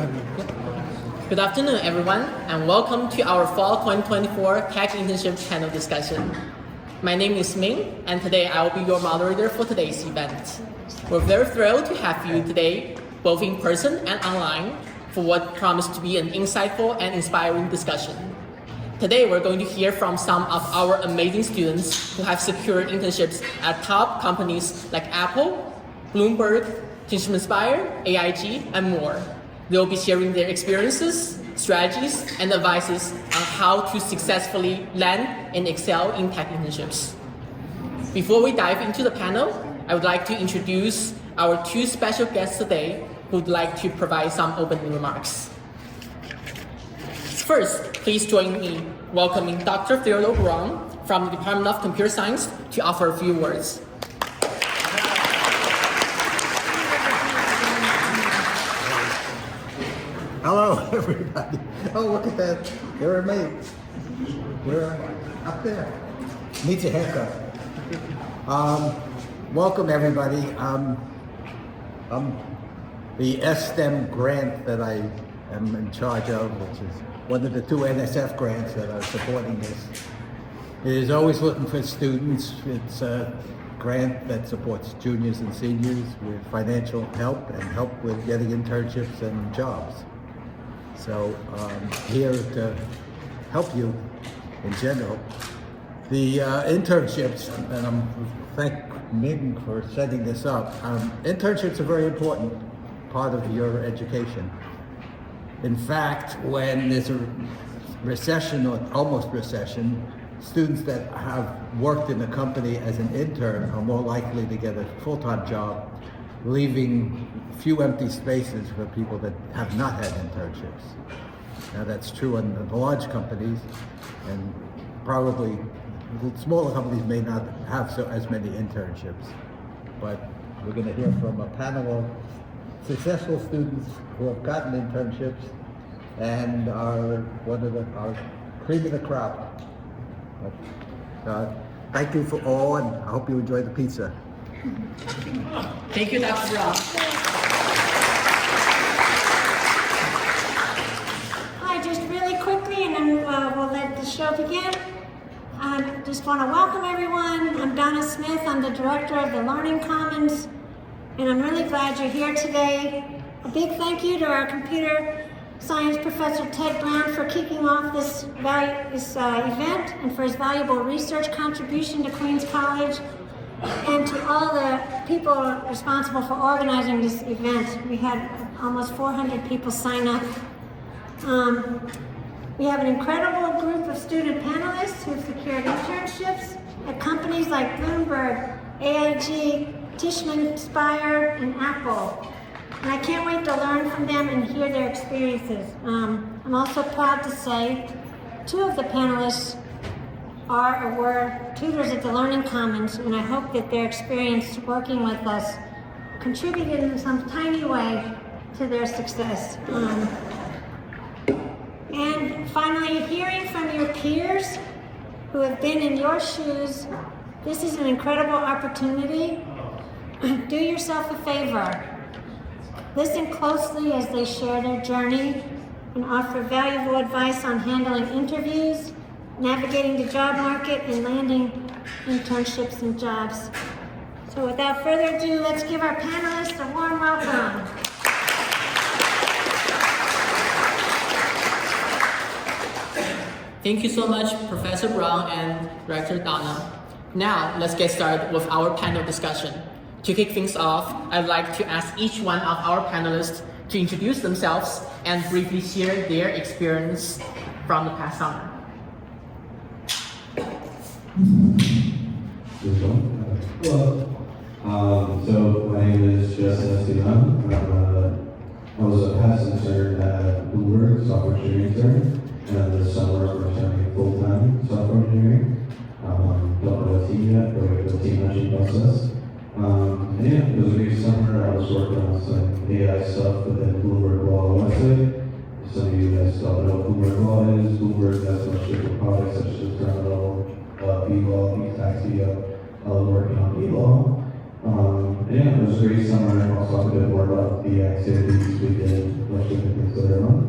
Good afternoon, everyone, and welcome to our Fall 2024 Tech Internship Panel Discussion. My name is Ming, and today I will be your moderator for today's event. We're very thrilled to have you today, both in person and online, for what promised to be an insightful and inspiring discussion. Today, we're going to hear from some of our amazing students who have secured internships at top companies like Apple, Bloomberg, Tishman Speyer, AIG, and more. They'll be sharing their experiences, strategies, and advices on how to successfully land and excel in tech internships. Before we dive into the panel, I would like to introduce our two special guests today who would like to provide some opening remarks. First, please join me welcoming Dr. Theodore Brown from the Department of Computer Science to offer a few words. Hello, everybody. Oh, look at that. There are mates. We're up there. Needs a haircut. Welcome, everybody. The S-STEM grant that I am in charge of, which is one of the two NSF grants that are supporting this, is always looking for students. It's a grant that supports juniors and seniors with financial help and help with getting internships and jobs. So here to help you in general. The internships, and I'm thank Ming for setting this up. Internships are a very important part of your education. In fact, when there's a recession or almost recession, students that have worked in a company as an intern are more likely to get a full-time job, leaving few empty spaces for people that have not had internships. Now that's true in the large companies, and probably smaller companies may not have as many internships. But we're going to hear from a panel of successful students who have gotten internships and are one of our cream of the crop. Thank you for all, and I hope you enjoy the pizza. Thank you, Dr. Brown. Hi, just really quickly, and then we'll let the show begin. I just want to welcome everyone. I'm Donna Smith. I'm the director of the Learning Commons, and I'm really glad you're here today. A big thank you to our computer science professor Ted Brown for kicking off this event and for his valuable research contribution to Queens College, and to all the people responsible for organizing this event. We had almost 400 people sign up. We have an incredible group of student panelists who have secured internships at companies like Bloomberg, AIG, Tishman Speyer, and Apple. And I can't wait to learn from them and hear their experiences. I'm also proud to say 2 of the panelists are or were tutors at the Learning Commons, and I hope that their experience working with us contributed in some tiny way to their success. And finally, hearing from your peers who have been in your shoes, this is an incredible opportunity. Do yourself a favor. Listen closely as they share their journey and offer valuable advice on handling interviews, navigating the job market, and landing internships and jobs. So without further ado, let's give our panelists a warm welcome. Thank you so much, Professor Brown and Director Donna. Now, let's get started with our panel discussion. To kick things off, I'd like to ask each one of our panelists to introduce themselves and briefly share their experience from the past summer. Hello. So my name is Tishman. I was a past intern at Bloomberg, software engineering intern, and this summer I'm returning full-time software engineering. Don't know what team yet, but we're the team matching process. And yeah, it was a great summer. I was working on some AI stuff within Bloomberg Law website. Some of you guys don't know what Bloomberg Law is. Bloomberg has much different products such as Terminal, B-Law, B-Tax, working on B-Law. And yeah, it was a great summer. I'll talk a bit more about the activities we did, what we can consider on.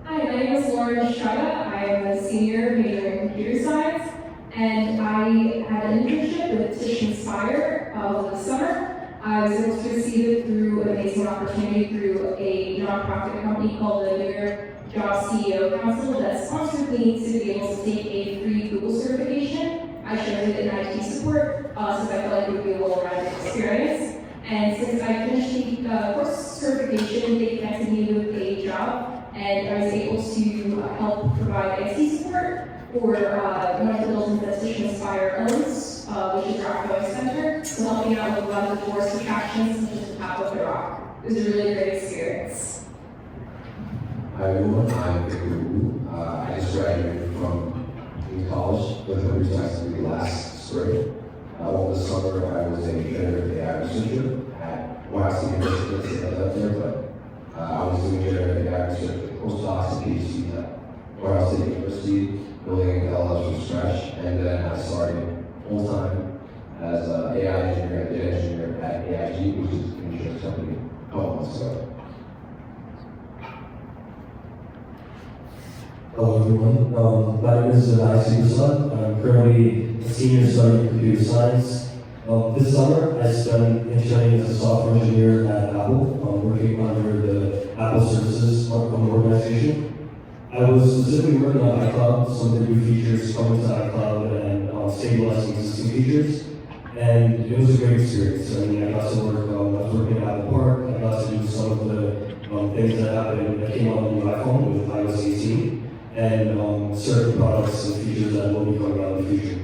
Hi, my name is Lauren Estrada. I am a senior majoring in computer science, and I had an internship with Tishman Speyer over the summer. I was able to receive it through an amazing opportunity through a nonprofit company called the New York Job CEO Council that sponsored me to be able to take a free Google certification. I chose it in IT support since I felt like it would be a well-rounded experience. And since I finished the course certification, they connected me with a job, and I was able to help provide IT support for one of the buildings that Tishman Speyer owns, which is Rock Voice Center, so helping out with a lot of the tourist attractions such as the top of the rock. It was a really great experience. Hi everyone, I'm Victor. I just graduated from college with a research degree last spring. Over the summer, I was a generative AI researcher at Washington University up there, but I was doing generative AI research with postdocs and PhDs at Ohio State University, building LLMs from scratch, and then I started full-time as an AI engineer, data engineer at AIG, which is an insurance company, a couple months ago. Hello everyone, my name is Prasad. I'm currently a senior studying computer science. This summer I spent interning as a software engineer at Apple, working under the Apple Services organization. I was specifically working on iCloud, some of the new features coming to iCloud and stabilizing existing features. And it was a great experience. I mean, I got to work, I was working at Apple Park, I got to do some of the things that came on the new iPhone with iOS 18. And certain products and features that will be coming out in the future.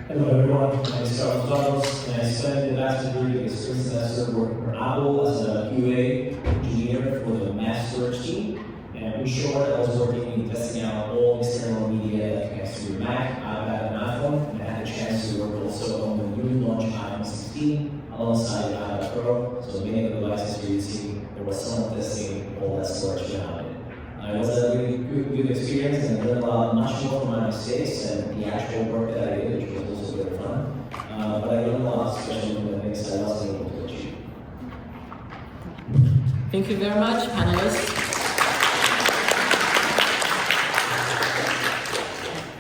Hello everyone, my name is Carlos, and I spent the last majority of the spring semester working for Apple as a QA engineer for the mass storage team. And in short, I was working testing out all external media that connects to your Mac, iPad, and iPhone, and I had a chance to work also on the newly launched iPhone 16 alongside the iPad Pro, so many of the devices you're using, there was some testing all that storage behind it. It was a really good experience, and I learned much more from my mistakes and the actual work that I did, which was also very fun. But I learned a lot, especially from the things I wasn't able to achieve. Thank you very much, panelists.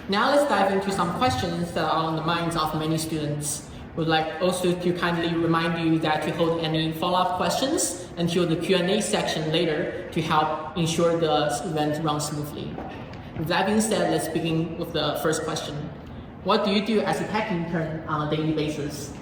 Now let's dive into some questions that are on the minds of many students. We'd like also to kindly remind you that to hold any follow-up questions until the Q&A section later to help ensure the event runs smoothly. With that being said, let's begin with the first question. What do you do as a tech intern on a daily basis?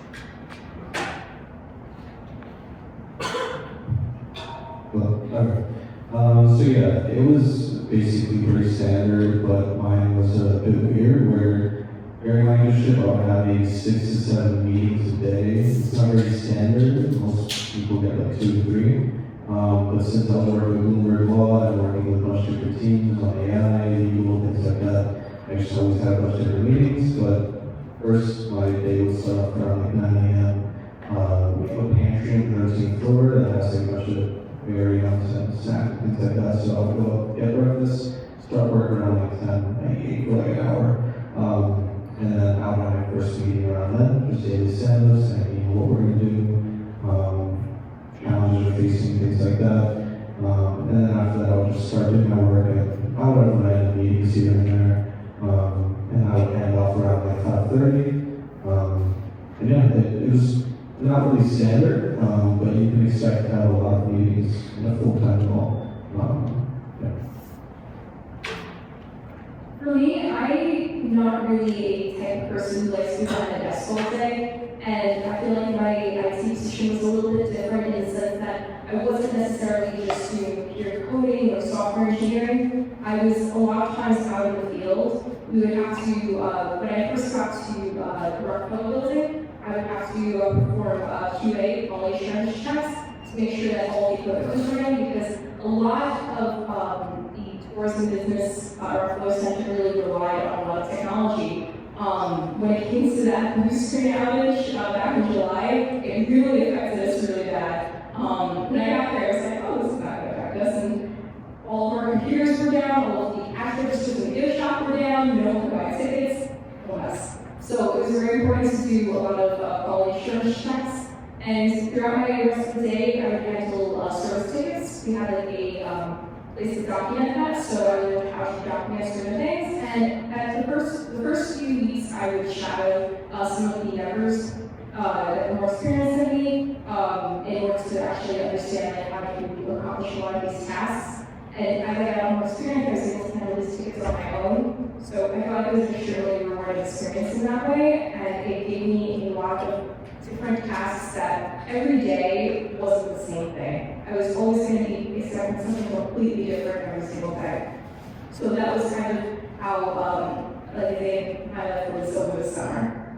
So yeah, it was basically pretty standard, but mine was a bit weird where during my internship I would have maybe 6 to 7 meetings a day. It's not very standard, most people get like 2 to 3. But since I was working with Bloomberg Law and working with a bunch of different teams on AI, legal, things like that, I just always had a bunch of different meetings. But first, my day would start off around like 9 a.m. We have a pantry on the 13th floor that has like a bunch of very uncensored snacks and things like that. So I would go up, get breakfast, start work around like 10, I ate for like an hour. And then I'll have my first meeting around then, just daily stand-ups, and what we're going to do, challenges we're facing, things like that. And then after that, I'll just start doing my work. And I would have my meetings here and there. And I would hand off around like 5:30. And yeah, it was not really standard, but you can expect to have a lot of meetings in a full-time role. For me, I'm not really a type of person who likes to be behind a desk all day, and I feel like my IT position was a little bit different in the sense that I wasn't necessarily just doing pure coding or software engineering. I was a lot of times out in the field. We would have to, when I first got to the Rock building, I would have to perform QA, quality assurance checks, to make sure that all the equipment was running, because a lot of the tourism business, our flow center really relied on a lot of technology. When it came to that blue screen outage back in July, it really affected us really bad. When I got there, I was like, oh, this is not going to affect us. And all of our computers were down, all of the active systems in the gift shop were down, no one could buy tickets. requests. So it was very important to do a lot of quality assurance checks. And throughout my rest of the day, I would handle service tickets. We had like a place to document that, so I would know how to document certain things. And at the first few weeks, I would shadow some of the members that were more experienced than me in order to actually understand like, how to accomplish a lot of these tasks. And as I got more experience, I was able to handle these tickets on my own. So I felt like it was a truly rewarding experience in that way, and it gave me a lot of different tasks that every day wasn't the same thing. I was always going to be expecting something completely different every single day. So that was kind of how like they kind of was over the summer.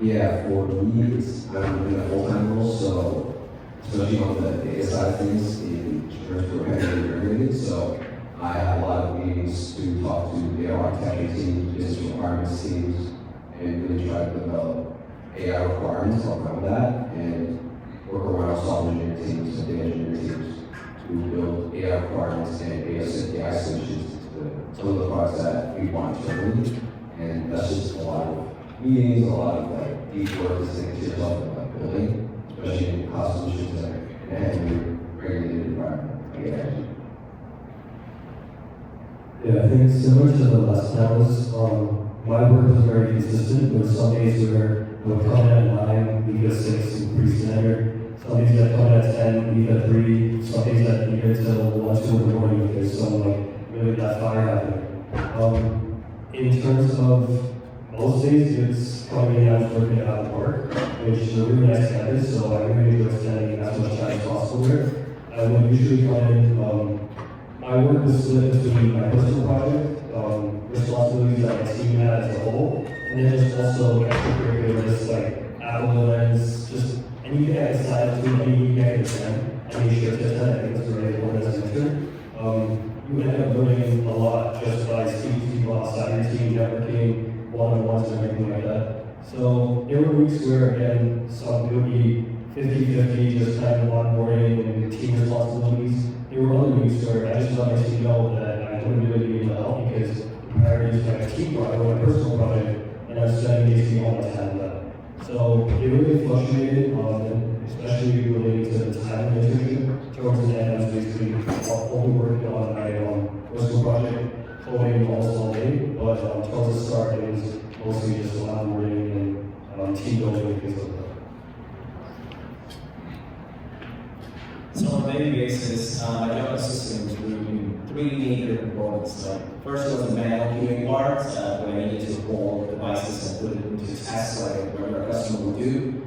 Yeah, for me, I'm in a full-time role, so especially on the data side of things, in terms of heavily regulated, so I have a lot of meetings to talk to the architecture teams, business requirements teams, and really try to develop AI requirements around that, and work around software engineering teams and data engineering teams to build AI requirements and AI solutions to some of the products that we want internally, and that's just a lot of meetings, a lot of like deep work to think to yourself about building, especially in cost solutions that are in a heavily regulated environment like AI. Yeah, I think similar to the last panels, my work was very consistent. There were some days where I would come in at 9, leave at 6, and pretty standard. Some days I'd come in at 10, leave at 3. Some days I'd be here till 1, 2 in the morning if there's some like really that fire happening. In terms of most days, it's coming in as working out of work, which is a really nice campus, so I really enjoy spending as much time as possible there. I would usually come in, my work was split between my personal project, responsibilities that my team had as a whole, and then there's also extracurriculars like Apple events, just anything I decided to, any week I could attend, any shift to attend, I think it's really important as an intern. You end up learning a lot just by speaking to people outside your team, networking, one-on-ones and everything like that. So there were weeks where, again, it would be 50-50, just kind of onboarding and team responsibilities. There were other weeks where I just let my team know that I wouldn't really be able to help because the priority is my team project or my personal project, and I'm spending basically all my time on that. So it really fluctuated, and especially related to the time of the internship. Towards the end, I was basically only working on my personal project, coding almost all day, but towards the start, it was mostly just onboarding and team building and things like that. So on a daily basis, my job assistant was doing 3 major components. First was the manual queuing part, where I needed to pull devices and put it into tests like a regular customer would do.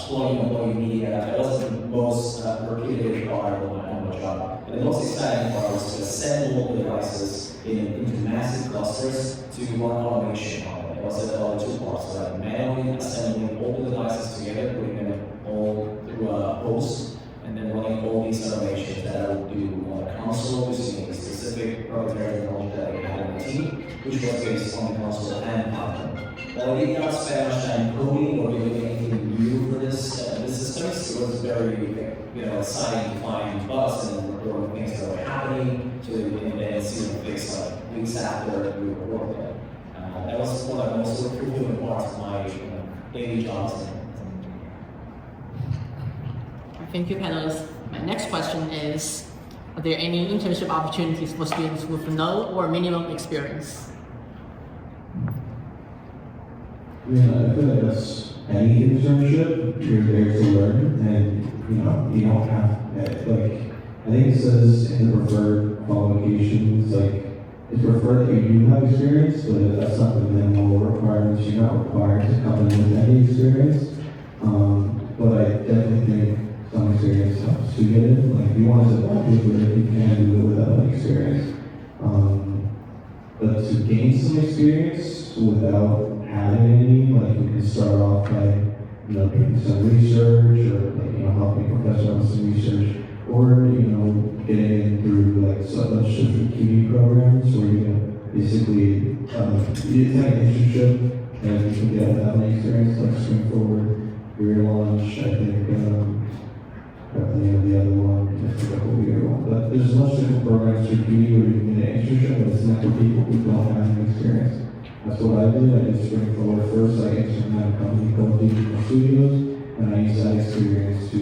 Pulling and uploading media, that wasn't the most repeated part of my job. And the most exciting part was to assemble the devices into massive clusters to run automation on it. It was all 2 parts, like manually assembling all the devices together, putting them all through a host, and then running all these automations that I would do on a console using a specific proprietary technology that we had in the team, which was based on the console and Python. But I did not spend much time coding or doing anything new for this systems. It was very exciting to find bugs and report things that were happening and then see them fixed like weeks after we were working. That was one of the most fulfilling parts of my daily jobs. Thank you, panelists. My next question is, are there any internship opportunities for students with no or minimum experience? Yeah, I feel like that's any internship, you're there to learn, and you don't have, I think it says in the preferred qualifications, it's preferred that you do have experience, but that's not the minimal requirements. You're not required to come in with any experience. But I definitely think some experience helps to get in. If you want to do it, you can do it without any experience. But to gain some experience without having any, you can start off by doing some research or helping professor on some research, or getting in through substitute QE programs where you basically it's like an internship and you can get without any experience, spring forward, career launch. I think the other one, I forgot what we were on. But there's much different programs through QE where you can get an internship, but it's not for people who don't have any experience. That's what I did. I did Spring Forward first. I interned at a company called Digital Studios, and I used that experience to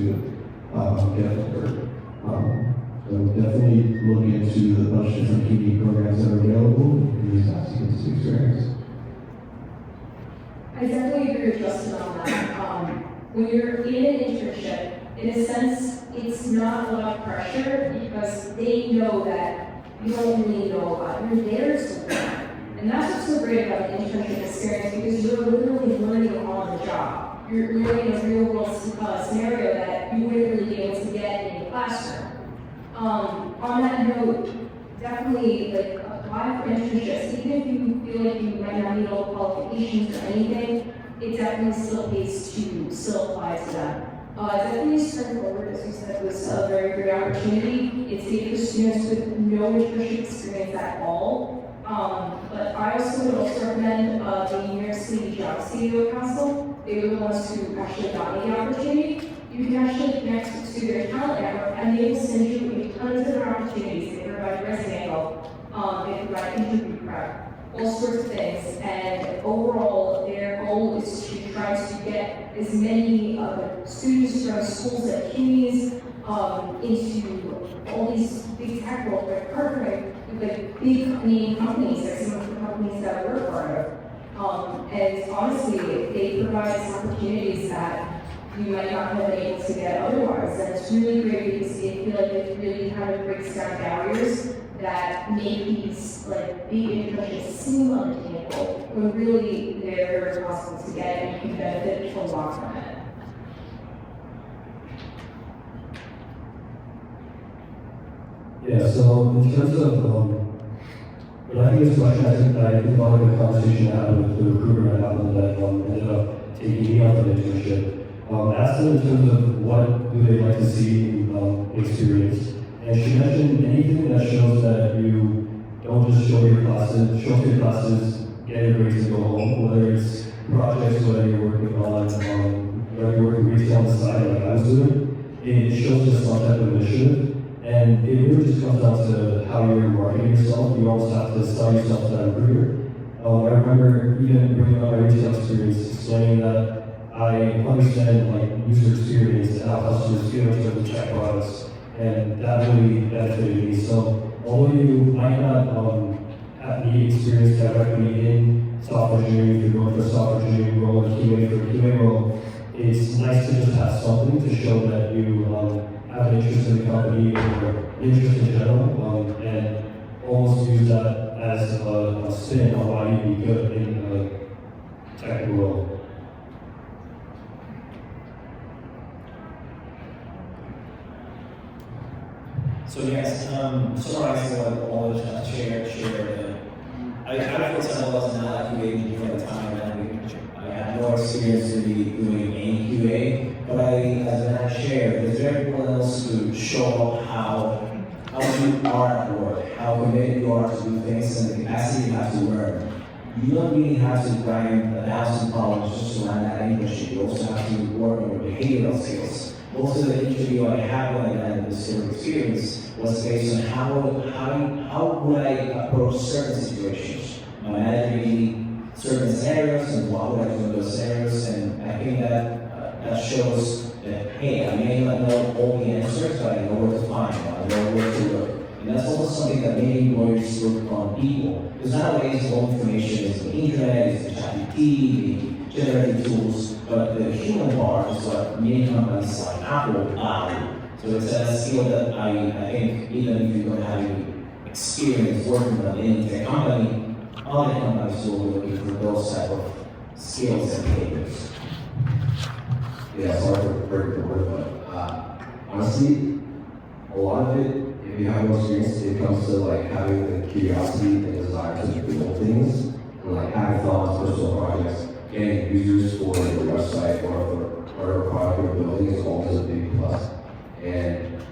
get to work. So definitely look into the bunch of different PD programs that are available and use that to get this experience. I definitely agree with Justin on that. When you're in an internship, in a sense, it's not a lot of pressure because they know that you don't really know about it. You're there to learn. And that's what's so great about the internship experience because you're literally learning on the job. You're learning a real world scenario that you wouldn't really be able to get in a classroom. On that note, definitely apply for internships. Even if you feel like you might not meet all the qualifications or anything, it definitely still pays to still apply to them. Definitely Spring Forward, as you said, was a very great opportunity. It's taken students with no internship experience at all. But I also would also recommend the New York City Job CEO Council. They were the ones who actually got me the opportunity. You can actually connect to their talent network and they will send you tons of different opportunities. They provide resume help, they provide interview prep, all sorts of things. And overall, their goal is to try to get as many students from schools like CUNYs into all these big tech roles, but partnering with like big name companies, like some of the companies that we're part of. And honestly, they provide these opportunities that you might not have been able to get otherwise. And it's really great because I feel like it really kind of breaks down barriers that make these like big internships seem unattainable, when really they're very possible to get and you can benefit a lot from it. Yeah, so in terms of, when I think this question, I think about the conversation I had with the recruiter that happened that ended up taking me on the internship. Asked them in terms of what do they like to see in experience. And she mentioned anything that shows that you don't just show your classes, get your grades and go home, whether it's projects, whether you're working on, whether you're working retail on the side like I was doing. It shows just some type of initiative. And it really just comes down to how you're marketing yourself. You almost have to sell yourself to that recruiter. I remember even bringing up my retail experience, explaining that I understand like user experience and how customers feel in terms of check products, and that really benefited me. So although you might not have the experience directly in software engineering, if you're going for a software engineering role or QA for a QA role, it's nice to just have something to show that you have an interest in the company or interest in general, and almost use that as a spin on why you'd be good in a technical role. So yes, summarizing what all the shared, I feel myself as an QA engineer at the time, and I had no experience really doing any QA, but as I shared, it's very important also to show how you are at work, how committed you are to do things, and the capacity you have to learn. You don't really have to grind 1,000 problems just to learn that internship. You also have to work on your behavioral skills. Most of the interview I had when I landed this sort of experience was based on how would I approach certain situations. My manager gave me certain scenarios and what would I do in those scenarios, and I think that shows that, hey, I may not know all the answers, but I know where to find them, I know where to look. And that's also something that many employers look on people. Because nowadays all information is the internet, is the ChatGPT, the generative tools, but the human part is what many companies like Apple value. So it's a skill that I think even if you don't have any experience working on any tech company, other companies will be looking for those type of skills and behaviors. Yeah, sorry for breaking the word, but honestly, a lot of it, if you have no experience, it comes to like having the curiosity and desire to build things, and like hackathons, personal projects, getting users for your website or for whatever product you're building is always a big plus. And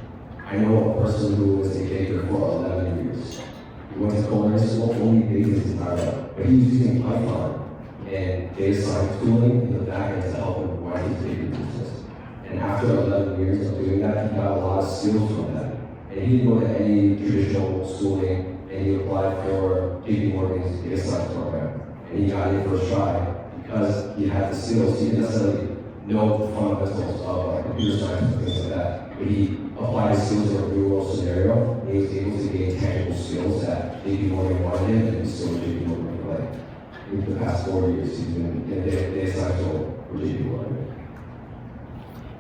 I know a person who was a baker for 11 years. He went to culinary school, only baked his entire life, but he was using Python and data science tooling in the back end to help him run his baking business. And after 11 years of doing that, he got a lot of skills from that. And he didn't go to any traditional schooling, and he applied for JP Morgan's data science program. and he got it first try because he had the skills. He didn't necessarily know the fundamentals of like computer science and things like that, but he applied his skills in a real world scenario, and he was able to gain tangible skills that JP Morgan wanted him, and he's still JP Morgan for like in the past 4 years. He's been in data science role for JP Morgan.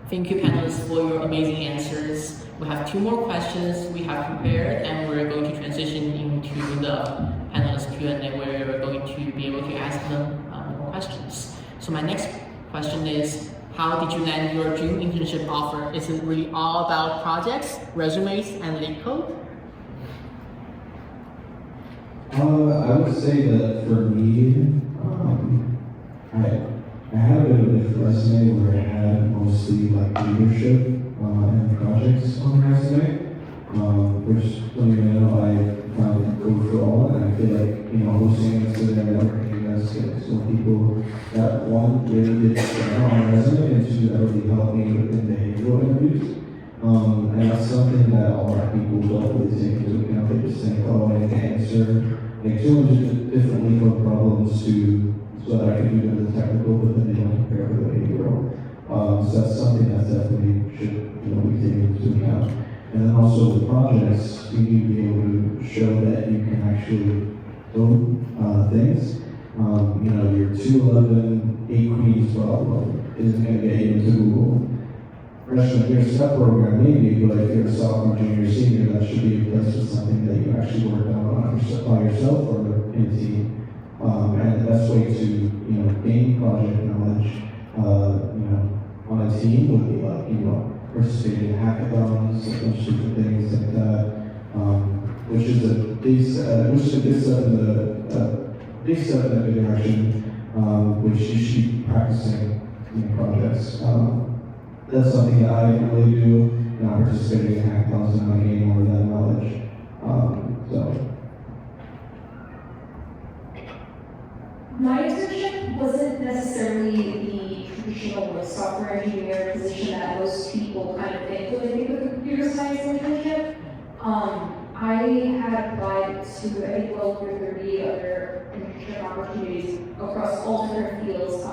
Thank you, panelists, for your amazing answers. We have 2 more questions we have prepared, and we're going to transition into the panelist Q&A, where we're going to be able to ask them more questions. So my next question is, how did you land your dream internship offer? Is it really all about projects, resumes, and LeetCode? I would say that for me, I had a bit of a different resume where I had mostly like leadership and projects on the resume, which some of you know I found overall, and I feel like hosting this today, networking us, getting some people that one really did stand on the resume, and 2 that really helped me within behavioral interviews. And that's something that a lot of people don't really take into account. They just think, oh, I can answer like 200 different LeetCode problems so that I can do them in the technical, but then they don't compare with the behavioral. So that's something that definitely should be taken into account. And then also with projects, you need to be able to show that you can actually build things. Your 211 8 Queens problem isn't going to get you into Google. Freshman year STEM program maybe, but if you're a sophomore, junior, senior, that should be in place with something that you actually worked on by yourself or in a team. And the best way to gain project knowledge on a team would be like participating in hackathons, a bunch of different things like that, which is a big step in the direction, which you should be practicing projects. That's something that I really do, participating in hackathons and I gain more of that knowledge. My internship wasn't necessarily the traditional software engineer position that most people kind of think when they think of a computer science internship. I had applied to, I think, 12 or 30 other internship opportunities across all different fields,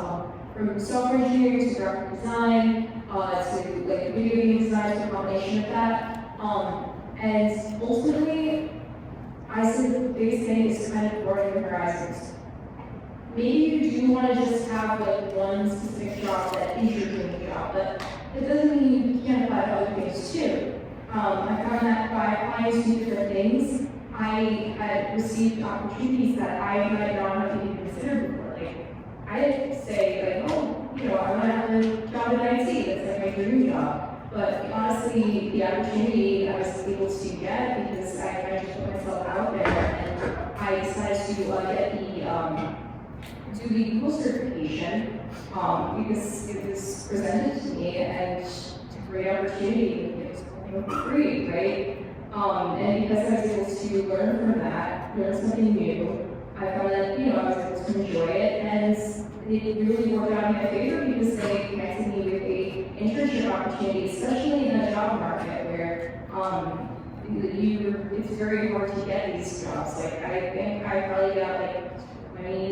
from software engineering to graphic design, to like video game design, to a combination of that. And ultimately, I say that the biggest thing is kind of broadening your horizons. Maybe you do want to just have like one specific job that is your dream job, but it doesn't mean you can't apply to other things too. I found that by applying to different things, I had received opportunities that I might not have even considered before. Like, I didn't say like, oh, I want to have a job in IT, that's like my dream job. But honestly, the opportunity I was able to get because I just put myself out there and I decided to get do the Google certification because it was presented to me and it's a great opportunity. It was free, right? And because I was able to learn from that, learn something new, I found that I was able to enjoy it, and it really worked out in my favor because they connected me with a internship opportunity, especially in a job market where it's very hard to get these jobs. Like I think I probably got like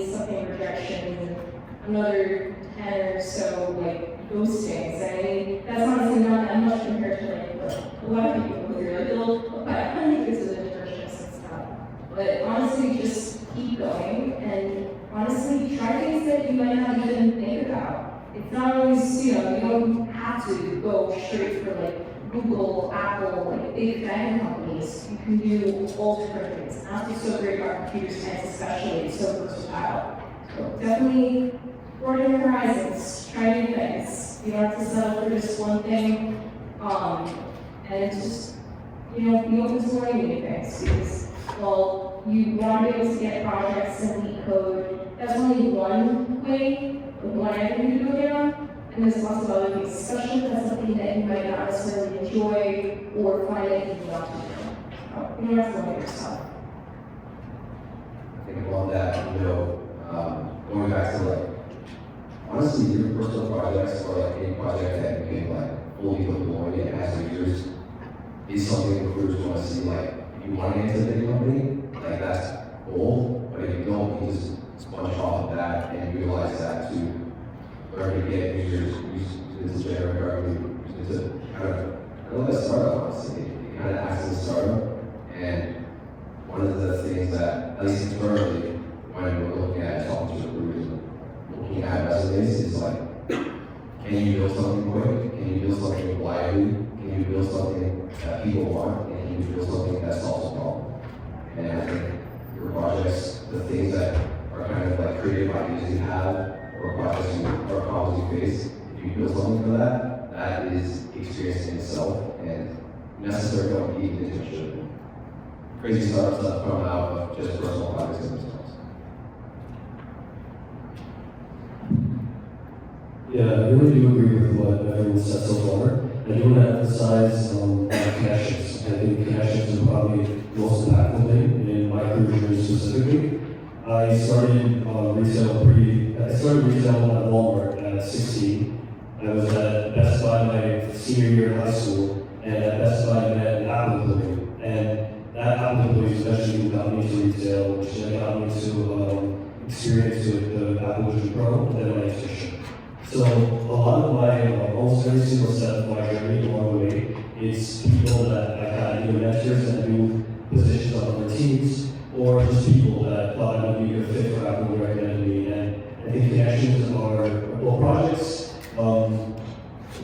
something rejection and another 10 or so like ghostings. I mean, that's honestly not that much compared to like a lot of people who are like, they'll apply 100 years of internships and stuff. But honestly, just keep going and honestly try things that you might not even think about. It's not always, you don't have to go straight for like Google, Apple, like big FAANG companies. You can do all different things. And that's what's so great about computer science, especially. It's so versatile. So definitely broaden your horizons, try new things. You don't have to settle for just one thing. And just, be open to learning new things because, well, you want to be able to get projects and LeetCode. That's only one way, one avenue to go down. And there's lots of other things, especially if that's something that you might not necessarily enjoy or find that you want to do. You don't have to limit yourself. I think about that, going back to like, honestly, your personal projects or like any project that you can like fully deploy and has users is something recruiters want to see. Like, if you want to get into a big company, like that's cool, but if you don't, you just sponge off of that and utilize that to learn to get users used to generate revenue, to kind of, I don't know, a startup, honestly. It kind of acts as a startup. And one of the things that, at least internally, when we're looking at talking to recruiters and looking at resumes, is like, can you build something quick? Can you build something reliably? Can you build something that people want? And can you build something that solves a problem? And I think your projects, the things that are kind of like creative ideas you have, or projects or problems you face, if you build something for that, that is experience in itself and necessary don't need an internship. Crazy startups that come out of just personal projects themselves. Yeah, I really do agree with what everyone said so far. I do want to emphasize connections. I think connections are probably the most impactful thing in my career specifically. I started retail at Walmart at 16. I was at Best Buy my senior year in high school, and at Best Buy I met an Apple employee. And that Apple employee eventually got me into retail, which then got me to experience with the Apple Vision Pro and then my internship. So a lot of my, almost every single step of my journey along the way is people that I've had, either mentors that do positions on other teams, or just people that thought I would be a good fit for Apple and recommended me. And I think connections are, well, projects,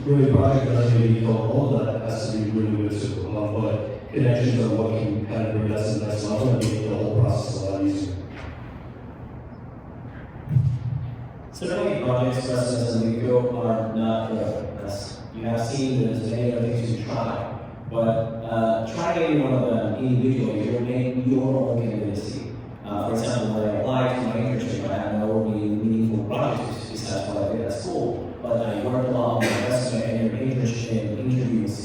really project doesn't really call all of that has to be really good too. But connections are what can kind of bring us to the next level and make the whole process a lot easier. Certainly, projects such as LeetCode are not perfect, as you have seen. There's many other things to try, but try any one of them individually. You'll make your own capability. For example, when I applied to my internship, I had no really meaningful projects besides what I did at school. But I worked a lot on my resume and interviews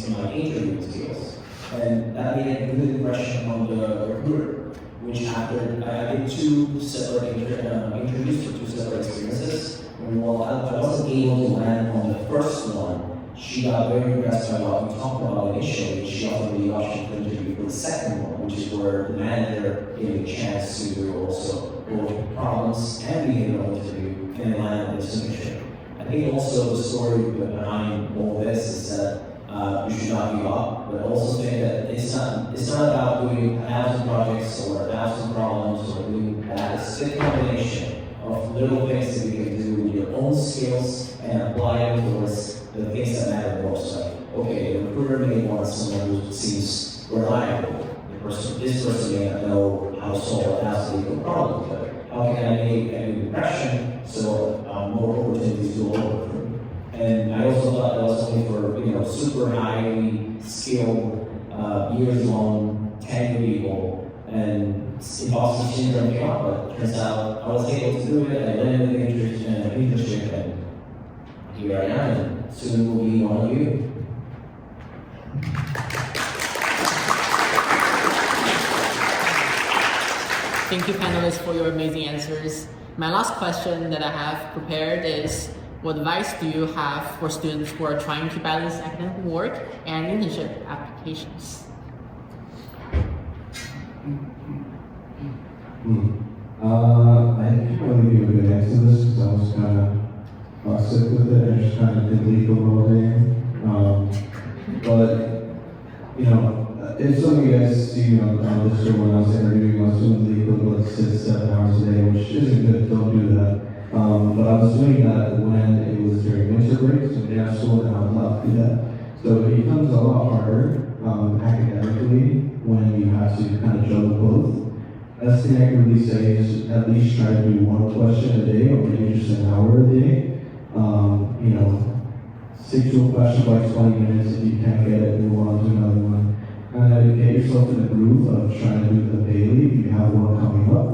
in my interviewing skills, and that made a good impression on the recruiter. Which after I did two separate interviews for two separate experiences. And while I wasn't able to land on the first one, she got very impressed by what we talked about initially. She offered me the option to interview for the second one, which is where the manager gave me a chance to do also both problems and behavioral interview and land on this internship. I think also the story behind all this is that you should not give up, but also think that it's not about doing 1,000 projects or 1,000 problems or doing that. It's a combination of little things that you can do with your own skills and apply them towards the things that matter most. Like, okay, the recruiter may want someone who seems reliable. This person may not know how to solve a 1,000 problem, but how can I make a good impression so more opportunities to recruit? And I also thought that was only for super highly skilled, years-long, tenured people, and imposter syndrome came up. But turns out I was able to do it. I landed the internship, and here I am. And soon will be one of you. Thank you, panelists, for your amazing answers. My last question that I have prepared is, what advice do you have for students who are trying to balance academic work and internship applications? I can't really give a good answer to this because I was kind of sick with it and just kind of did LeetCode all day. But if some of you guys see on this show when I was interviewing, I was doing LeetCode like 6-7 hours a day, which isn't good. Don't do that. But I was doing that when it was during winter break, so day after school, and I was allowed to do that. So it becomes a lot harder academically when you have to kind of juggle both. Best thing I can really say is at least try to do one question a day, or maybe just an hour a day. Stick to a question for like 20 minutes. If you can't get it, move on to another one. And get yourself in the groove of trying to do them daily if you have one coming up.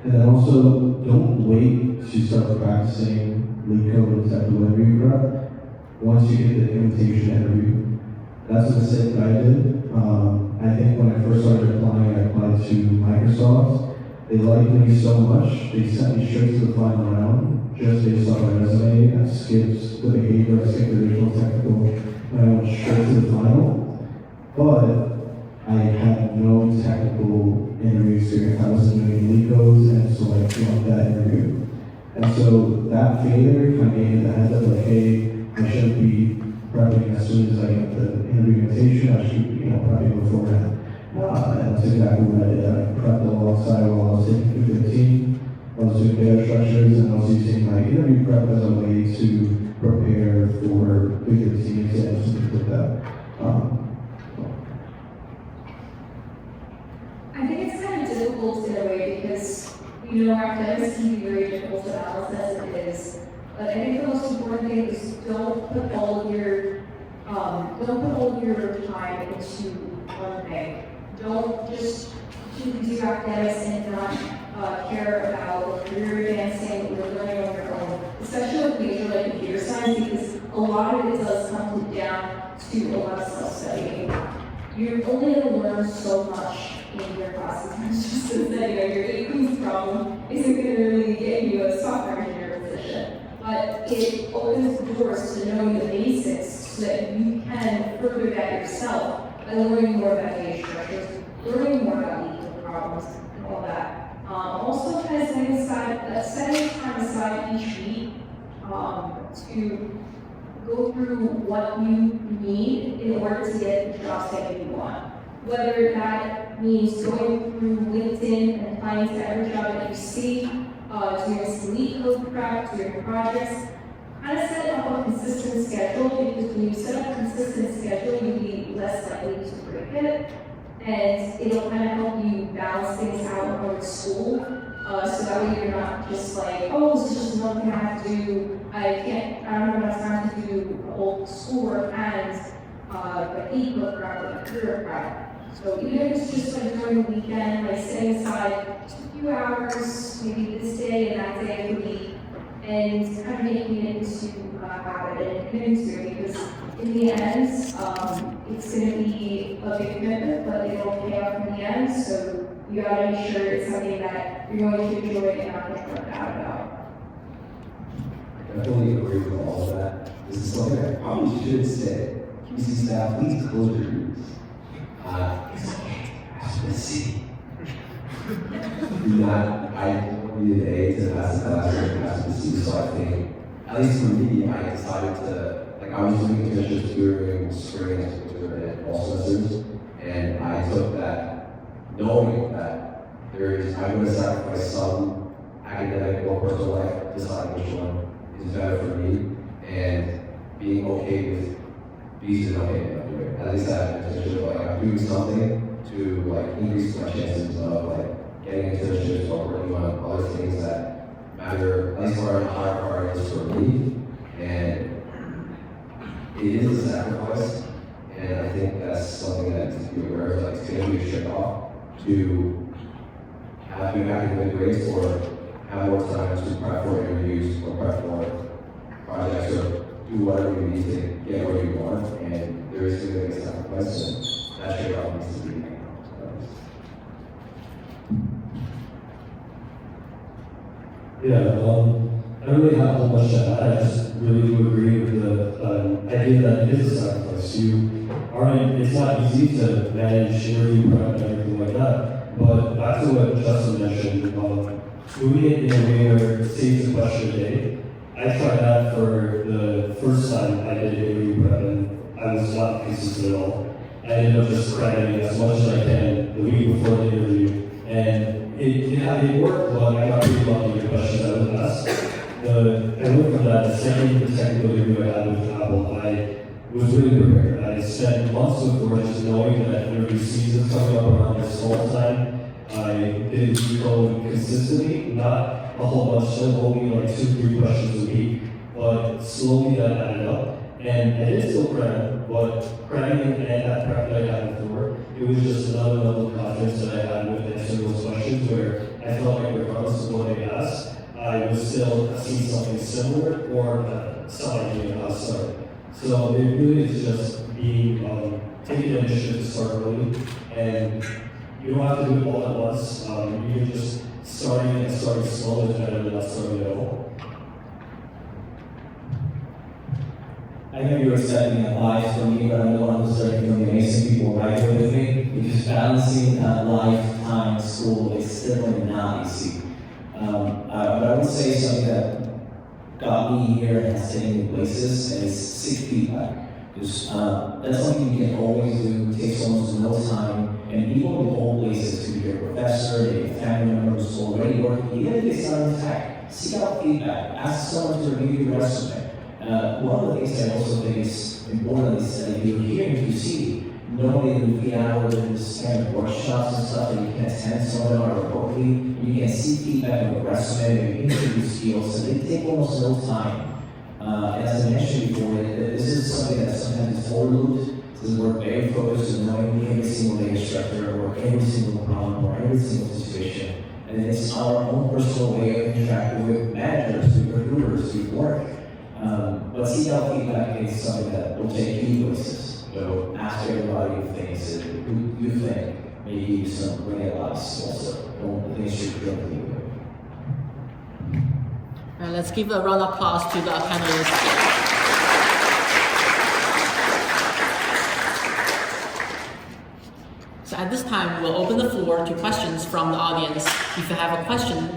And then also, don't wait to start practicing LeetCode and technical interview prep once you get the invitation interview. That's a mistake that I did. I think when I first started applying, I applied to Microsoft. They liked me so much, they sent me straight to the final round, just based on my resume. I skipped the behavior, I skipped the visual technical, and I went straight to the final. But I had no technical interview experience. I wasn't doing LeetCodes, and so I flunked that interview. So that failure kind of gave me the heads up, like, hey, I should be prepping as soon as I get the interview invitation. I should, prepping beforehand. And that's exactly what I did. I prepped alongside while I was taking through the team. I was doing data structures, and I was using my interview prep as a way to prepare for bigger team exams and things like that. I think it's kind of difficult in a way because, academics can be very difficult to balance as it is. But I think the most important thing is don't put all of your time into one thing. Don't just do academics and not care about career advancing or learning on your own, especially with a major like computer science, because a lot of it does come down to a lot of self-studying. You're only going to learn so much in your classes. It's just that your AQ's problem isn't going to really get you a software engineer position, but it opens the doors to knowing the basics so that you can further that yourself by learning more about data structures, learning more about LeetCode problems, and all that. Also, kind of setting time aside each week to go through what you need in order to get the jobs that you want. Whether that means going through LinkedIn and applying to every job that you see, doing some LeetCode prep, doing projects, kind of set up a consistent schedule, because when you set up a consistent schedule, you'll be less likely to break it. And it'll kind of help you balance things out with school. So that way you're not just like, oh, this is just another thing I have to do. I don't have enough time to do the whole schoolwork and the LeetCode prep or the career prep. So even if it's just like during the weekend, like setting aside just a few hours, maybe this day and that day of the week, and kind of making it into a habit and committing to it, because in the end, it's going to be a big commitment, but it'll pay off in the end. So you got to make sure it's something that you're going to enjoy and not get burnt out about. I definitely agree with all of that. This is something I probably should say. QC staff, please close your ears. It's okay. Let's see. I don't need an A to pass the class or pass the C, so I think, at least for me, I decided to, I was doing internships during spring and winter and fall semesters, and I took that knowing that I'm going to sacrifice some academic or personal life, deciding which one is better for me, and being okay with being okay about doing it. At least I have an internship, I'm doing something to increase my chances of getting internships or working on other things that matter, at least are higher priorities for me. And it is a sacrifice, and I think that's something that needs to be aware of. It's going to be a trade-off to have good academic grades or have more time to prep for interviews or prep for projects or do whatever you need to get where you want. And there is going to be a sacrifice, and that trade-off needs to be made. Yeah, I don't really have much to add. I just really do agree with the idea that it is a sacrifice. It's not easy to manage interview prep and everything like that. But back to what Justin mentioned, doing it in a way where it saves a question a day. I tried that for the first time I did interview prep, and I was not consistent at all. I ended up just cramming as much as I can the week before the interview, and it worked, but I got pretty lucky with the questions I was asked. I went from that second technical interview I had with Apple. I was really prepared. I spent months before just knowing that interview season's coming up around this fall time. I did LeetCode consistently, not a whole bunch, still only 2-3 questions a week, but slowly that added up. And I did still cram, but cramming and that prep that I had before, it was just another level of confidence that I had with answering those questions where I felt like regardless of what they asked, I would still see something similar or some idea of how to start. So it really is just being, taking the initiative to start early, and you don't have to do it all at once. You can just starting slow is better than not starting at all. I know you were setting a life for me, but I'm the one who's learning from the amazing people right here with me, because balancing lifetime school is definitely not easy. But I would say something that got me here and has taken me places, and it's seek feedback. Because that's something you can always do, it takes almost no time, and people in all places, could be your professor, maybe a family member who's already working, even if it's not in tech, seek out feedback, ask someone to review your resume. One of the things that I also think is important is that if you're here in QC, normally in the hours and this kind of workshops and stuff that you can attend, some of them are remotely, you can see feedback on your resume, your interview skills, so they take almost no time. And as I mentioned before, this is something that sometimes is overlooked, because we're very focused on knowing every single data structure, or every single problem, or every single situation. And it's our own personal way of interacting with managers, with recruiters, with work. But seek out feedback is something that will take you places. So ask everybody who thinks it, who you think may give you some great advice also. Don't think you should really do it. Let's give a round of applause to the panelists. So at this time, we'll open the floor to questions from the audience. If you have a question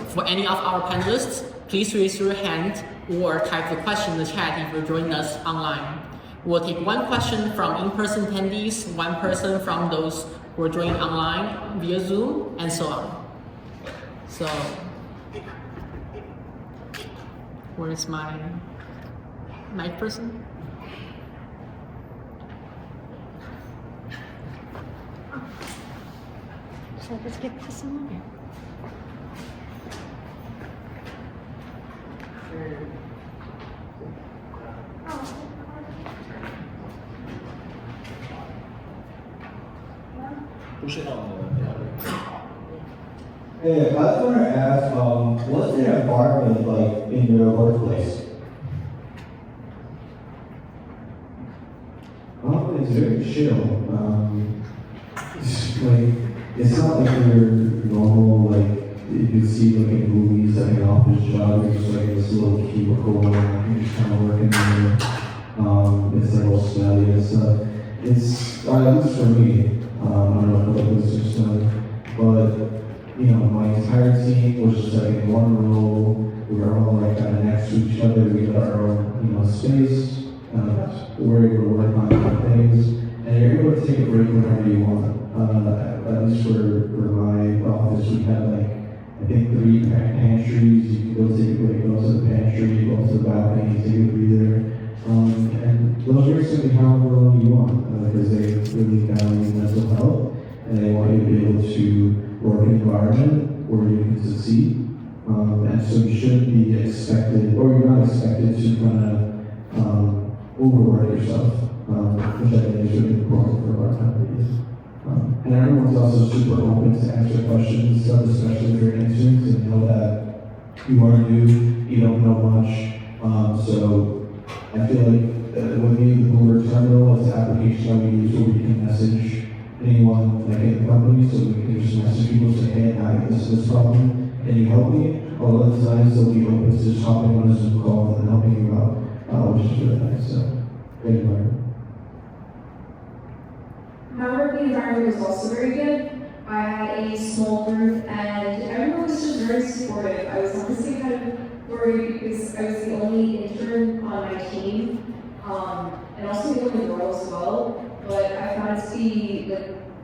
for any of our panelists, please raise your hand or type the question in the chat if you're joining us online. We'll take one question from in-person attendees, one person from those who are joining online via Zoom, and so on. So, where's my mic person? So let's get this on. Push it on the Hey, I was going to ask, what's the environment like in your workplace? It's very chill. It's not like your normal, like, you see like in movies, like an office job, you're just like this little cubicle, and you're just kind of working there. It's like all smelly and stuff. It's, at least for me, I don't know if like this or something, but you know, my entire team was just like in one row. We were all like kind of next to each other. We had our own, you know, space. We're able to work on different things, and you're able to take a break whenever you want. At least for my office, we had like, I think 3 pantries. You can go take a break, go to the pantry, go to the balcony, take a breather. And those breaks can be however long you want, because they really value mental health, and they want you to be able to work in an environment where you can succeed. And so you shouldn't be expected, or you're not expected to kind of overwork yourself, which I think is really important for our companies. And everyone's also super open to answer questions and stuff, especially if you're interns and know that you are new, you don't know much. So I feel like with me, the Bloomberg terminal is an application that we use where we can message anyone like in the company, so we can just message people and say, hey, I have this problem, can you help me? A lot of the times they'll be open to just hopping on a Zoom call and helping you out, which is really nice. So, great environment. My working environment was also very good. I had a small group and everyone was just very supportive. I was honestly kind of worried because I was the only intern on my team, and also the only girl as well. But I found it to be,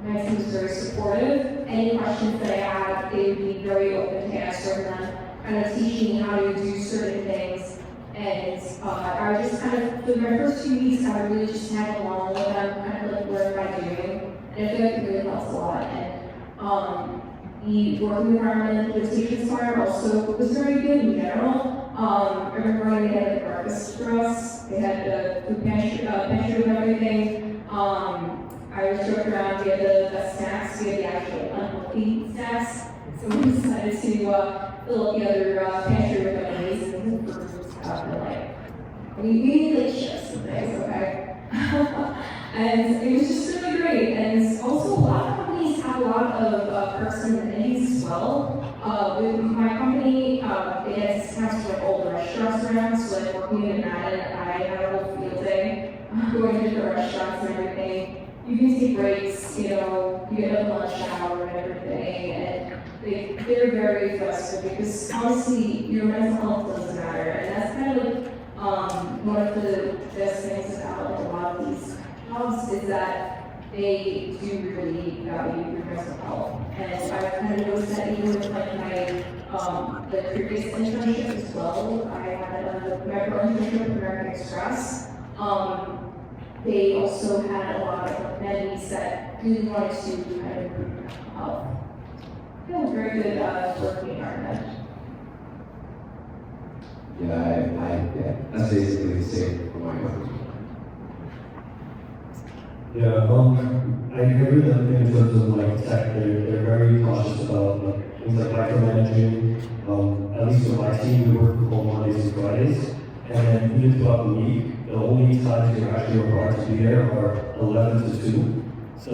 my team was very supportive. Any questions that I had, they would be very open to answering them, kind of teaching me how to do certain things. And I just kind of, for my first 2 weeks, I really just tagged along with them, kind of like, what am I doing? And I feel like it really helps a lot. And the working environment with Tishman Speyer also was very good in general. I remember when they had like breakfast for us, they had the food pantry with everything. I was joking around, we had the snacks, we had the actual unhealthy snacks. So we decided to fill up the other pantry with like amazing fruit stuff and like, we need like chips and things, okay? And it was just really great. And also a lot of companies have a lot of perks and amenities as well. With my company, they had discounts for like all the restaurants around, so like working in Madden, I had a whole field day, going to different restaurants and everything. You can take breaks, you know, you get a lunch hour and everything, and they're very flexible because honestly, your mental health doesn't matter, and that's one of the best things about a lot of these jobs is that they do really value your mental health. And I've kind of noticed that even with like my the previous internship as well. I had a micro internship with American Express. They also had a lot of amenities that really wanted to kind of improve mental health. It was a very good working environment. Yeah, that's basically the same for my company. Yeah, I agree with everything in terms of like tech. They're very cautious about things like micromanaging. At least for my team, we work from home Mondays and Fridays, and then even throughout the week, the only times you're actually required to be there are 11 to 2. So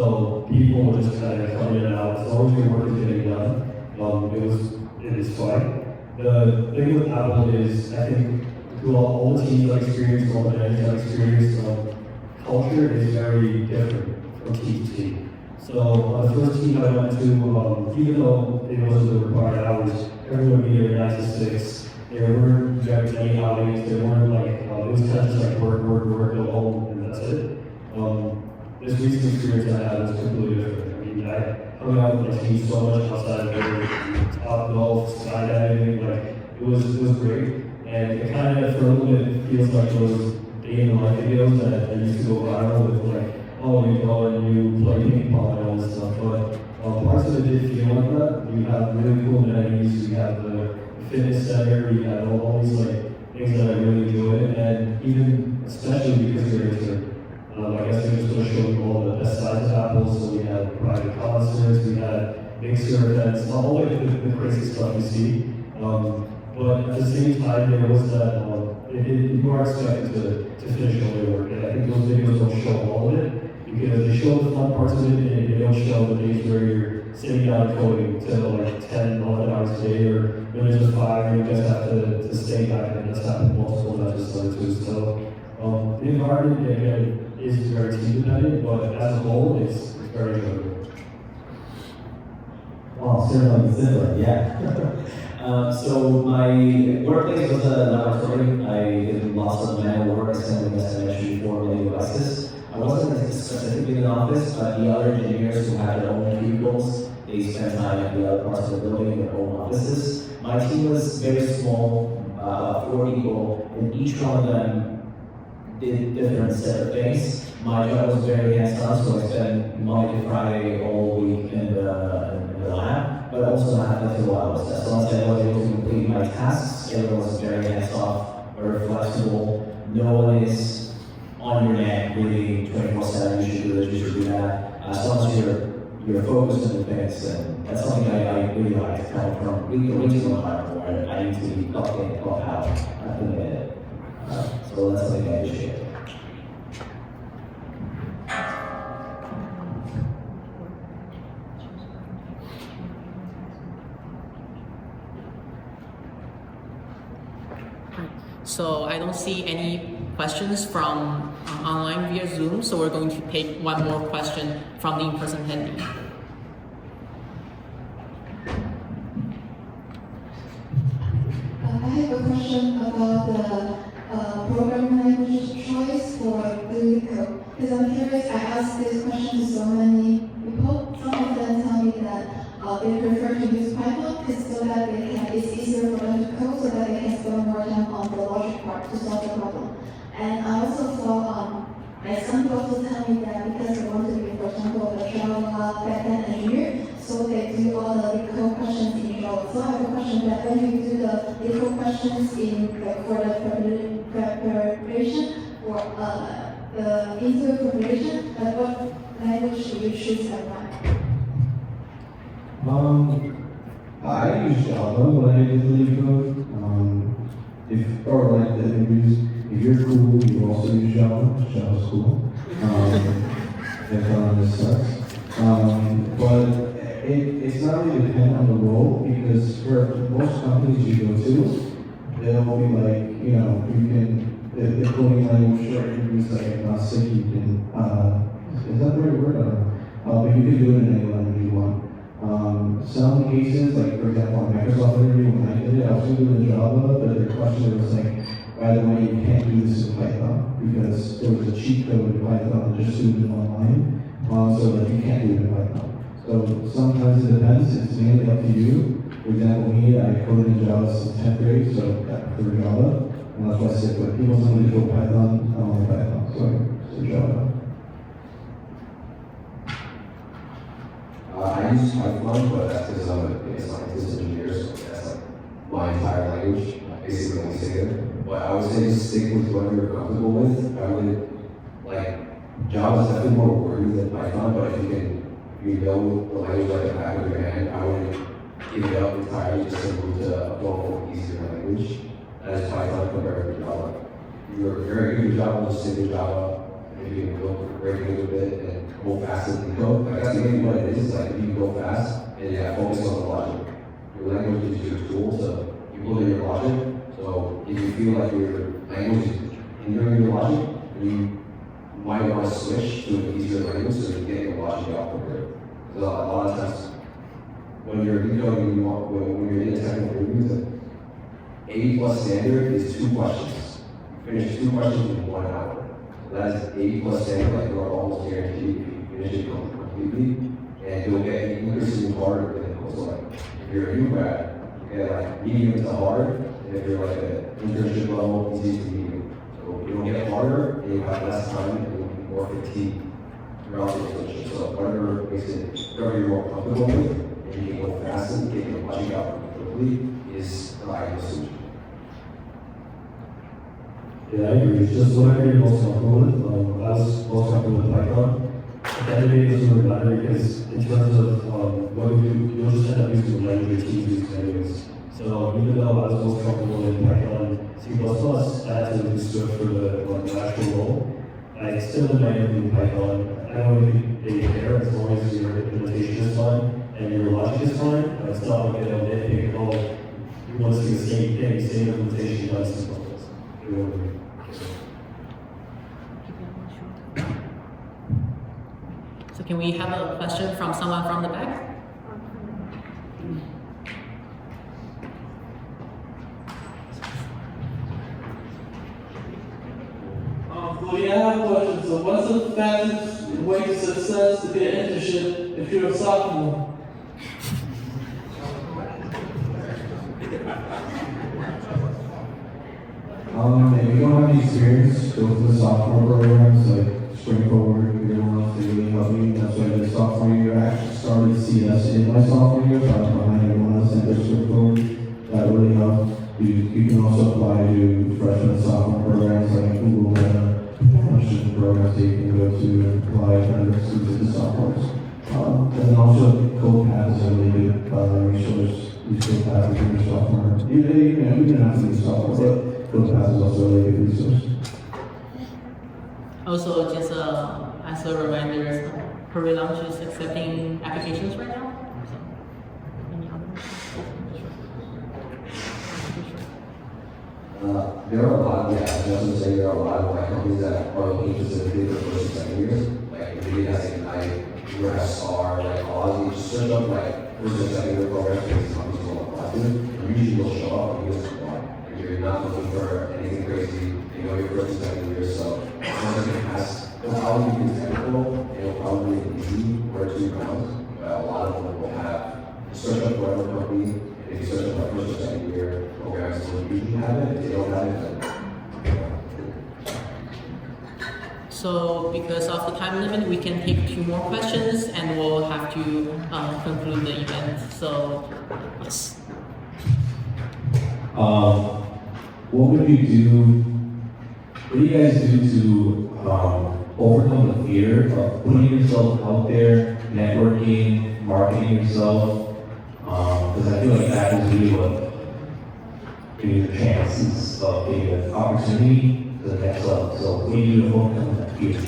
people will just kind of come in and out. As long as your work is getting done, it is fine. The thing with Apple is, I think, through all the teams I've experienced, all the managers I've experienced, culture is very different from team to team. So on the first team I went to, even though it wasn't the required hours, everyone would be there 9 to 6. There weren't very many outings. There weren't like, it was kind of just like work, go home, and that's it. This recent experience I had was completely different. I mean, I hung out with my team so much outside of work, top golf, skydiving, like, it was great. And it kind of, for a little bit, feels like those day in the life videos that used to go viral with like, oh, you go and you play ping pong and all this stuff. But parts of it did feel like that. You have really cool amenities, you have the fitness center, you have all these like things that I really enjoy. And even, especially because you're into, I guess we just want to show you all the best sides of Apple. So we had private concerts, we had mixer events, all like the crazy stuff you see. But at the same time, there was that, you are expected to finish all your work. And I think those videos don't show all of it, because they show the fun parts of it, and they don't show the days where you're sitting down coding till like 10, 11 hours a day, or when there's a fire, you just have to stay back, and that's happened multiple times too. So the environment, again, is very team dependent, but as a whole, it's very good. Wow, similar, yeah. So my workplace was a laboratory. I did lots of manual work, assembling SMH 4 million devices. I wasn't specifically in the office, but the other engineers who had their own cubicles, they spent time at the other parts of the building in their own offices. My team was very small, 4 people, and each one of them did different set of things. My job was very hands-on, so I spent Monday to Friday all week in the lab, but also not flexible hours. As long as I was able to complete my tasks, everyone was very hands-off, very flexible. No one is on your neck really 24/7. You should do this, you should do that. As long as you're focused on the things, and that's something I really like, kind of from really original environment where I need to be clocked in, clocked out at the minute. So that's something I appreciate. So I don't see any questions from online via Zoom, so we're going to take one more question from the in-person attendee. I have a question about the programming language choice for LeetCode. Because I'm curious, I asked this question to so many people. Some of them tell me that they prefer to use Python so that it's easier for them to code, so that they can spend more time on the logic part to solve the problem. And I also saw, some people also tell me that because they want to be, for example, a Java backend engineer, so they do all the LeetCode questions in Java. So I have a question that when you do the LeetCode questions for the preparation for the interview preparation, what language do you choose and why? I use Java when I did LeetCode. Or like the interviews, if you're cool, you also use Java. Java's cool. This sucks. But it's not really dependent on the role, because for most companies you go to, they'll be like, you can, the coding language short interviews like not sick, you can, is that the right word? I don't know. But you can do it in any language you want. Some cases, like for example, on Microsoft interview when I did it, I was doing it in Java, but the question was like, by the way, you can't do this in Python because there was a cheat code in Python that just suited online, so that you can't do it in Python. So sometimes it depends, it's mainly up to you. For example, me, I coded in Java since 10th grade, so I prefer Java, and that's why I stick with it. People tell me to go Python, I don't like Python, so Java. I use Python, but that's because I'm a data scientist engineer, so that's like my entire language, basically only say it. But I would say stick with what you're comfortable with. I would, like, Java is definitely more wordy than Python, but if you know the language like the back of your hand, I wouldn't give it up entirely just to move to a more easier language. As Python compared to Java. You're very good at Java, just stick with Java. If you can go very good with it and go fast in LeetCode, like that's mainly what it is. Like if you go fast and you focus on the logic. Your language is your tool, so you build your logic. So if you feel like your language is hindering your logic, you might want to switch to an easier language so you get your logic out quicker. Because a lot of times when you're decoding, when you're in a technical review, the 80+ standard is 2 questions. You finish 2 questions in 1 hour. So that is 80+ standard, like you are almost guaranteed if you finish it completely, and you'll get increasingly harder than it goes. So like if you're a new grad, you get like medium to hard, and if you're like an internship level, easy to medium. So it'll get harder, and you have less time, and you'll be more fatigued throughout the internship. So whatever you're more comfortable with, and you can go fast and get your logic out quickly, is the ideal solution. Yeah, I agree. It's just whatever you're most comfortable with. I was most comfortable with Python. At the end of the day, it doesn't really matter because in terms of what you do, you'll just end up using the language you use anyways. So even though I was most comfortable with Python, C++, I had to do Swift for the actual role. I still might be Python. I don't think they care as long as your implementation is fine and your logic is fine. It's not like they don't nitpick at all. You want to see the same thing, same implementation, not C++. So can we have a question from someone from the back? Well, yeah, I have a question. So what's the fastest way to success to get an internship if you're a sophomore? If you don't have any experience, go to the sophomore programs like Springforward, Year 1, they really help me. That's why I did sophomore year. I actually started CS in my sophomore year, so I was behind everyone else in their Springforward. That really helped. You can also apply to freshman and sophomore programs like Google and programs that you can go to and apply under students and sophomores. And then also CodePath is a really good resource. Use CodePath if you're a sophomore. You don't have to be a sophomore, but CodePath is also a really good resource. Also, just as a reminder, Hurry Launch is accepting applications right now. So, any other? There are a lot, yeah, I was just gonna say there are a lot of like companies that are looking specifically for first and second years. Like NVIDIA has Ignite, you have STAR, like all of these, search up like first and second year programs for these companies will apply to. And usually they'll show up and you just apply. If you're not looking for anything crazy, you know your first and second year, so once you pass, it'll probably be technical, it'll probably be easy, 1 or 2 rounds, but a lot of them will have search up whatever company. If you search up like first or second year programs, will usually have it. If they don't have it, then. So because of the time limit, we can take 2 more questions and we'll have to conclude the event. So, yes. What would you do? What do you guys do to overcome the fear of putting yourself out there, networking, marketing yourself? Because I feel like that is really what gives you the chances of getting an opportunity to the next level. So what do you do to overcome that fear?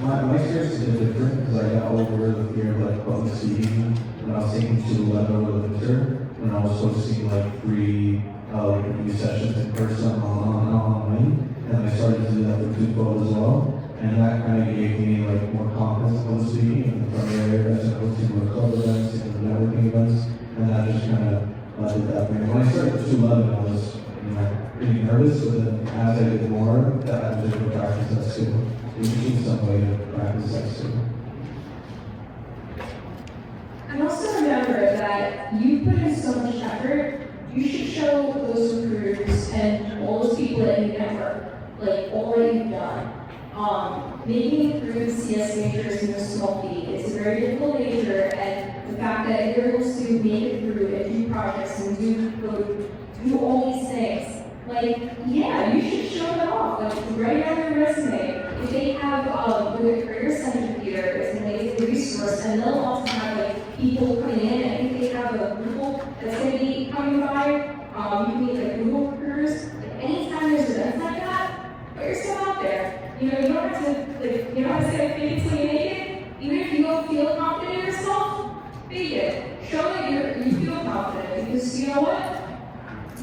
My experience is a bit different because I got over the fear of like public speaking when I was taking 211 over the winter, when I was hosting like 3 interview sessions in person online, and I started to do that for 212 as well. And that kind of gave me like more confidence in public speaking in the front area as opposed to more club events and networking events, and that just kind of did that for me. When I started at 211, nervous, but then as I did more, that I was able to practice that skill. It was just some way to practice that skill. And also remember that you put in so much effort, you should show those recruiters and all those people that you network, like all that you've done. Making it through the CS major is no small feat. It's a very difficult major, and the fact that you're able to make it through and do projects and do all these things, like, yeah, you should show them off. Like, write on your resume. If they have the Career Center here, it's an amazing resource, and they'll also have like people coming in. I think they have a Google that's going to be coming by. You can meet like Google recruiters. Like, anytime there's events like that, put yourself out there. You know, you don't have to like, you don't have to say fake it till you make it. Even if you don't feel confident in yourself, fake it. Show that you feel confident, because you know what?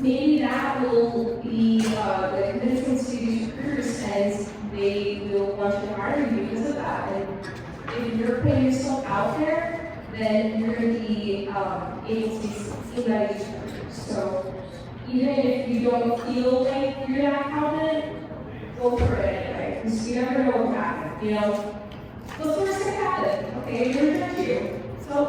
Maybe that will be the convincing to these recruiters, and they will want to hire you because of that. And if you're putting yourself out there, then you're going to be able to be seen by these recruiters. So even if you don't feel like you're that confident, go for it anyway, because you never know what will happen. You know, what's the worst that can happen? Okay, they reject you. So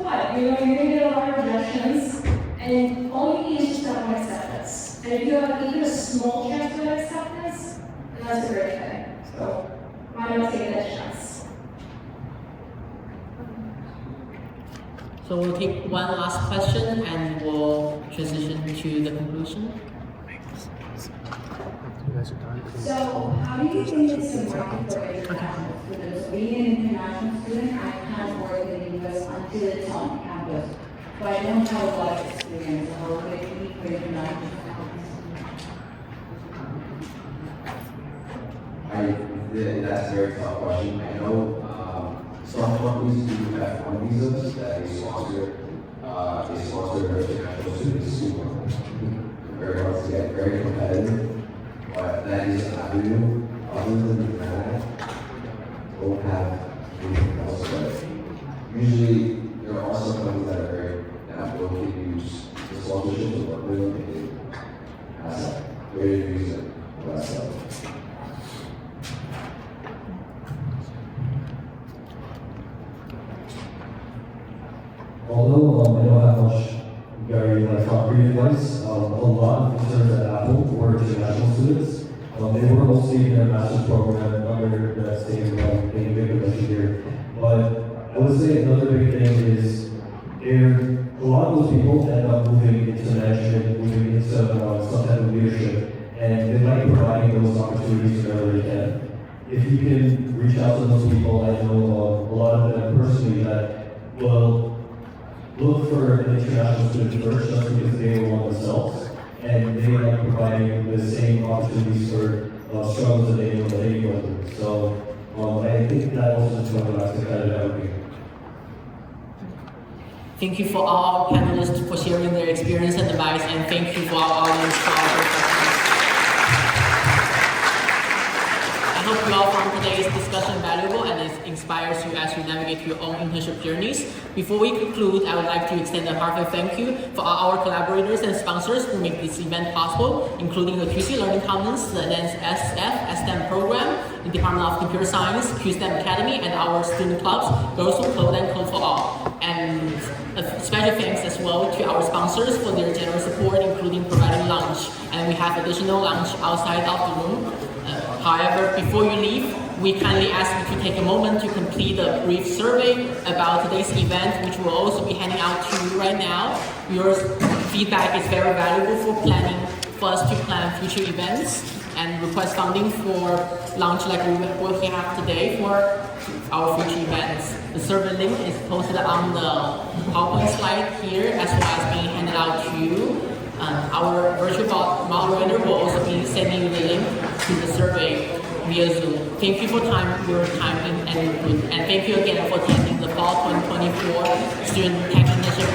what? You know, you're going to get a lot of rejections, and all you need is just that one acceptance. And if you have even a small chance of that acceptance, then that's a great thing. So why not take that chance? So we'll take one last question and we'll transition to the conclusion. So, how do you think it's a market for international students? Being an international student, I can't work in the US until it's on campus. But I don't have a lot of experience. How would I be for international students? That's a very tough question. I know some companies do have one visas that they sponsor their international students who very hard to get, very competitive. But that is an avenue. Other than that, don't have anything else. But usually, there are also companies that are that will give you just the sponsorship to work with them, and that's a great reason for that. Although I don't have much very concrete advice, a lot of interns at Apple were international students. They were mostly in their master's program under that same thing here. But I would say another big thing is a lot of those people end up moving into management, moving into some type of leadership, and they like providing those opportunities wherever they can. If you can reach out to those people, I know a lot of them personally that will look for an international student first just because they will want themselves, and they like providing the same opportunities for struggles that they know that they go through. So I think that also is one of the kind of networking. Thank you for all panelists for sharing their experience and advice, and thank you for our audience for all their questions. I hope you all found today's discussion valuable and it inspires you as you navigate your own internship journeys. Before we conclude, I would like to extend a heartfelt thank you for all our collaborators and sponsors who make this event possible, including the QC Learning Commons, the NSF S-STEM Program, the Department of Computer Science, QSTEM Academy, and our student clubs, Girls Who Code and Code for All. And a special thanks as well to our sponsors for their generous support, including providing lunch. And we have additional lunch outside of the room. However, before you leave, we kindly ask you to take a moment to complete a brief survey about today's event, which we'll also be handing out to you right now. Your feedback is very valuable for us to plan future events and request funding for launch like we have today for our future events. The survey link is posted on the PowerPoint slide here, as well as being handed out to you. Our virtual moderator will also be sending you the link to the survey via Zoom. Thank you for your time and input, and thank you again for attending the Fall 2024 Student Tech Internship